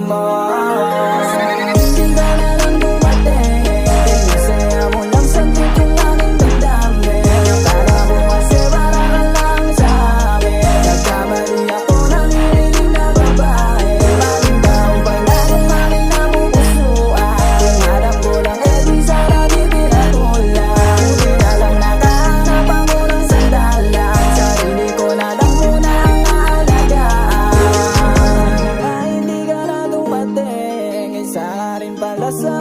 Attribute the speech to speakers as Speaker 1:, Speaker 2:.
Speaker 1: mo. Hindi ka na lang dumating, pinasaya mo lang saglit yung aking damdamin. Akala mo kasi para ka lang sa akin, nagkamali ako ng hiniling na babae. Malindaw pala kung aking napupusuan, alam ko lang di sana di pinatulan. Buti na lang nakahanap ako ng sandalan, sarili ko na lang muna ang aalagaan. Ay hindi ka na dumating, isa ka rin pala sa